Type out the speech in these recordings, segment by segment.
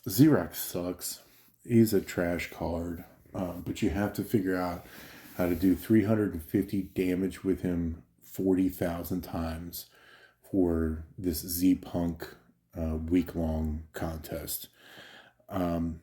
zRock sucks. He's a trash card, but you have to figure out how to do 350 damage with him 40,000 times for this zPunk week-long contest. Um,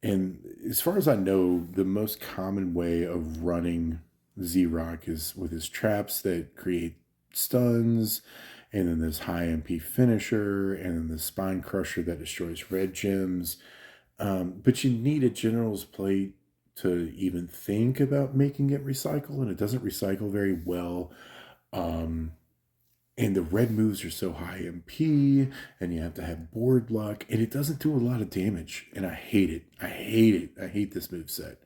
and as far as I know, the most common way of running zRock is with his traps that create stuns, and then this high MP finisher, and then the spine crusher that destroys red gems. But you need a general's plate to even think about making it recycle, and it doesn't recycle very well. Um, and the red moves are so high MP, and you have to have board luck, and it doesn't do a lot of damage. And I hate it. I hate it. I hate this move set.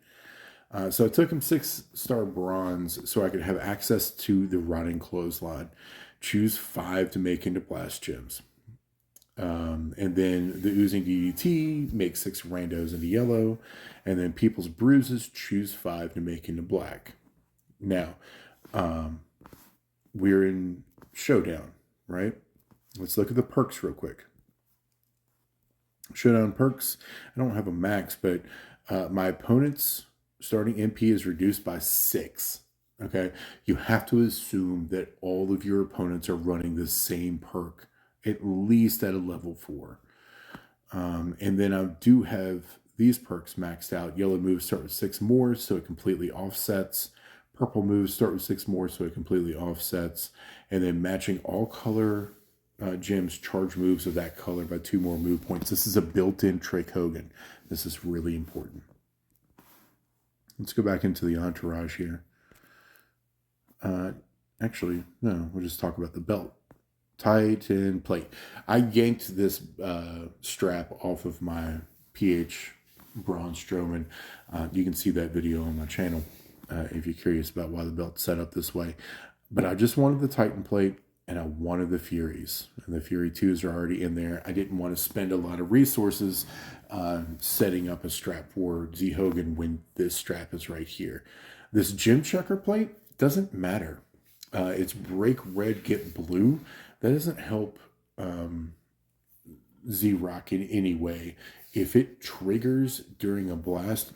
So I took him 6-star bronze so I could have access to the rotting clothesline. Choose 5 to make into blast gems. And then the oozing DDT, make 6 randos into yellow. And then people's bruises, choose 5 to make into black. Now, we're in Showdown, right? Let's look at the perks real quick. Showdown perks, I don't have a max, but my opponent's starting MP is reduced by 6. Okay, you have to assume that all of your opponents are running the same perk, at least at a level 4. And then I do have these perks maxed out. Yellow moves start with 6 more, so it completely offsets. Purple moves start with 6 more, so it completely offsets. And then matching all color gems charge moves of that color by 2 more move points. This is a built-in Trick Hogan. This is really important. Let's go back into the entourage here. Actually, no, we'll just talk about the belt. Titan plate. I yanked this strap off of my PH Braun Strowman. You can see that video on my channel if you're curious about why the belt's set up this way. But I just wanted the Titan plate, and I wanted the Furies. And the Fury 2s are already in there. I didn't want to spend a lot of resources setting up a strap for Z Hogan when this strap is right here. This gem checker plate doesn't matter. It's break red, get blue. That doesn't help zRock in any way. If it triggers during a blast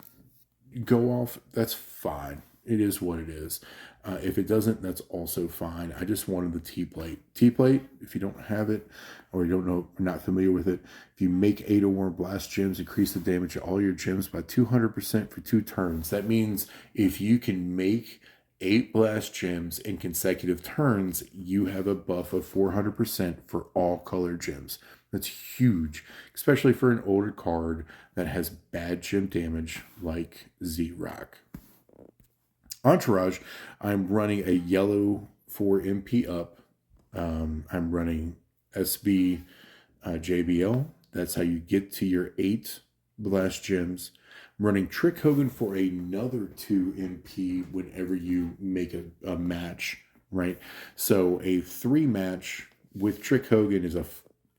go off, that's fine. It is what it is. If it doesn't, that's also fine. I just wanted the T-plate. T-plate, if you don't have it or you don't know, or not familiar with it, if you make 8 or more blast gems, increase the damage of all your gems by 200% for 2 turns. That means if you can make 8 blast gems in consecutive turns, you have a buff of 400% for all color gems. That's huge, especially for an older card that has bad gem damage like zRock. Entourage, I'm running a yellow 4 MP up. I'm running SB JBL. That's how you get to your 8 blast gems. I'm running Trick Hogan for another 2 MP whenever you make a match, right? So a 3 match with Trick Hogan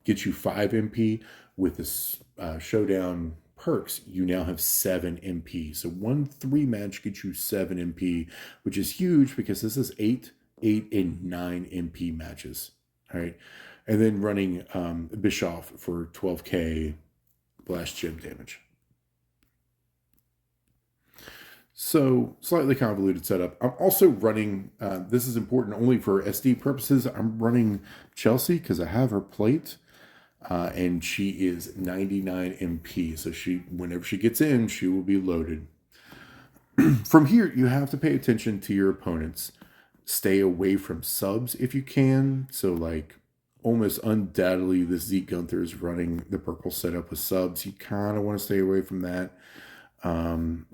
gets you 5 MP. With this Showdown perks, you now have 7 MP. So 1 3 match gets you 7 MP, which is huge because this is 8, 8, and 9 MP matches. All right. And then running Bischoff for 12k blast gem damage. So slightly convoluted setup. I'm also running, this is important only for SD purposes. I'm running Chelsea because I have her plate. And she is 99 MP. So whenever she gets in, she will be loaded. From here, you have to pay attention to your opponents. Stay away from subs if you can. So like almost undoubtedly, this Zeke Gunther is running the purple setup with subs. You kind of want to stay away from that.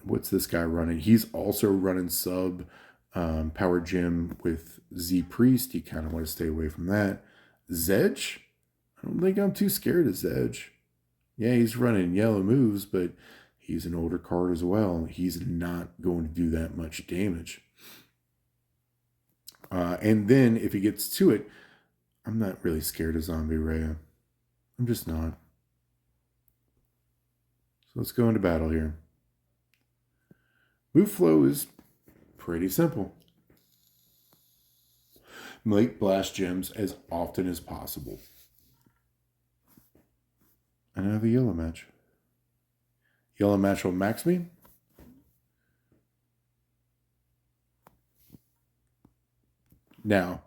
What's this guy running? He's also running sub power gem with Z Priest. You kind of want to stay away from that. Zedge? I don't think I'm too scared of Zedge. Yeah, he's running yellow moves, but he's an older card as well. He's not going to do that much damage. And then if he gets to it, I'm not really scared of Zombie Rhea. I'm just not. So let's go into battle here. Move flow is pretty simple. Make blast gems as often as possible. And I have a yellow match. Yellow match will max me. Now,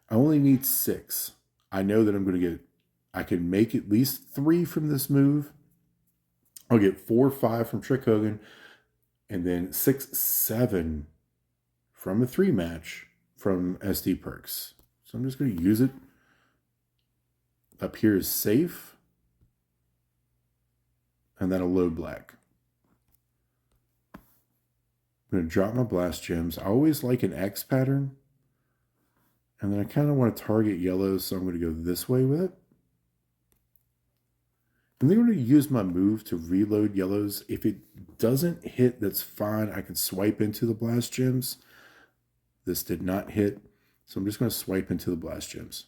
I only need 6. I know that I'm going to get, I can make at least 3 from this move. I'll get 4 or 5 from Trick Hogan, and then 6, 7 from a 3 match from SD Perks. So I'm just going to use it. Up here is safe. And then a load black. I'm going to drop my blast gems. I always like an X pattern. And then I kind of want to target yellows, so I'm going to go this way with it. And then I'm going to use my move to reload yellows. If it doesn't hit, that's fine. I can swipe into the blast gems. This did not hit, so I'm just going to swipe into the blast gems.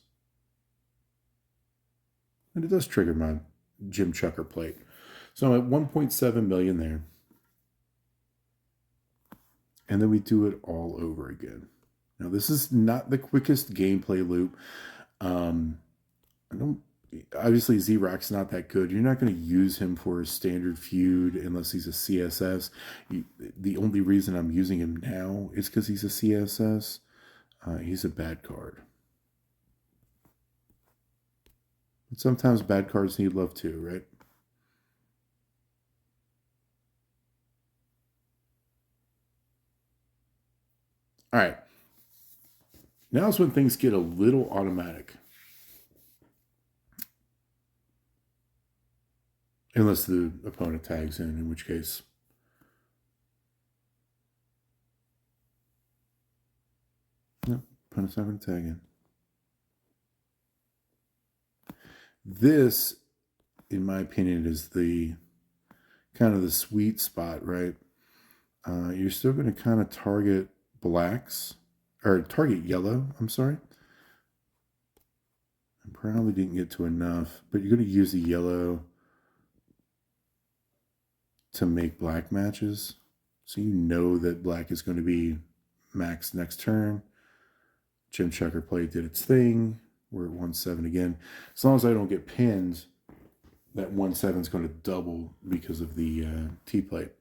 And it does trigger my gem chucker plate. So I'm at 1.7 million there. And then we do it all over again. Now, this is not the quickest gameplay loop. Obviously, zRock's not that good. You're not going to use him for a standard feud unless he's a CSS. The only reason I'm using him now is because he's a CSS. He's a bad card. But sometimes bad cards need love too, right? All right. Now's when things get a little automatic. Unless the opponent tags in which case. No, opponent's not going to tag in. This, in my opinion, is the kind of the sweet spot, right? You're still going to kind of target blacks, or target yellow, I'm sorry. I probably didn't get to enough, but you're going to use the yellow to make black matches. So you know that black is going to be max next turn. Gem Checker play did its thing. We're at 1-7 again. As long as I don't get pinned, that 1-7 is going to double because of the T-plate.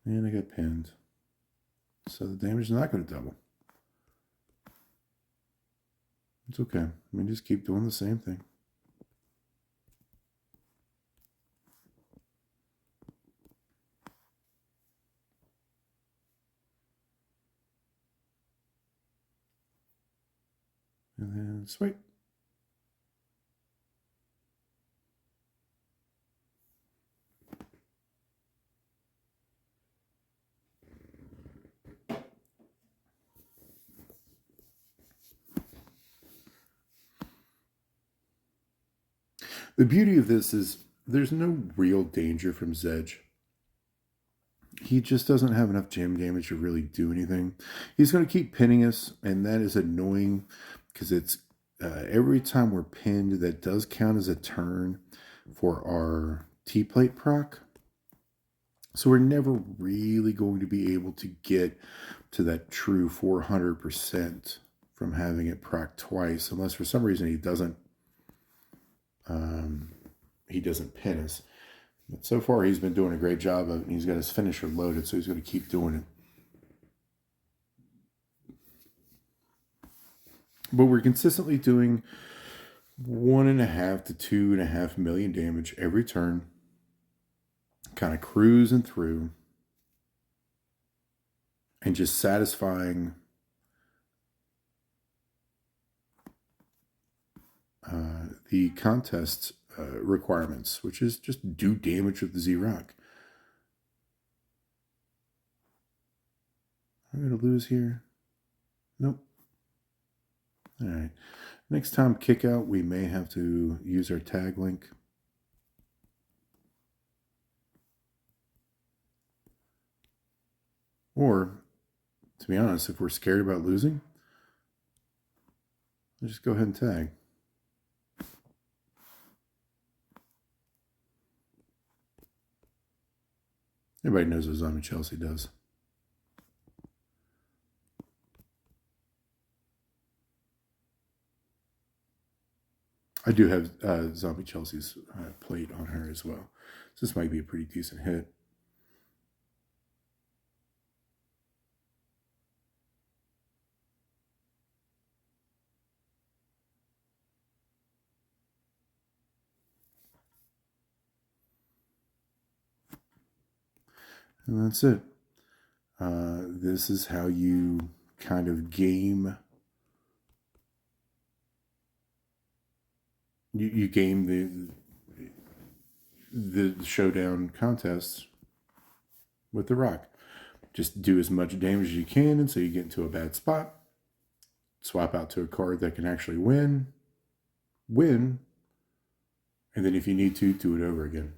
And I got pinned. So the damage is not going to double. It's okay. I mean, just keep doing the same thing. And then swipe. The beauty of this is there's no real danger from Zedge. He just doesn't have enough gem damage to really do anything. He's going to keep pinning us, and that is annoying because it's every time we're pinned, that does count as a turn for our T-plate proc. So we're never really going to be able to get to that true 400% from having it proc twice, unless for some reason he doesn't pin us. But so far he's been doing a great job of it, and he's got his finisher loaded, so he's going to keep doing it. But we're consistently doing 1.5 to 2.5 million damage every turn. Kind of cruising through. And just satisfying the contest requirements, which is just do damage with the zRock. Am I going to lose here? Nope. All right. Next time kick out, we may have to use our tag link. Or, to be honest, if we're scared about losing, let's just go ahead and tag. Everybody knows what Zombie Chelsea does. I do have Zombie Chelsea's plate on her as well. So this might be a pretty decent hit. And that's it. This is how you kind of game. You game the showdown contest with the rock. Just do as much damage as you can until you get into a bad spot. Swap out to a card that can actually win, and then if you need to, do it over again.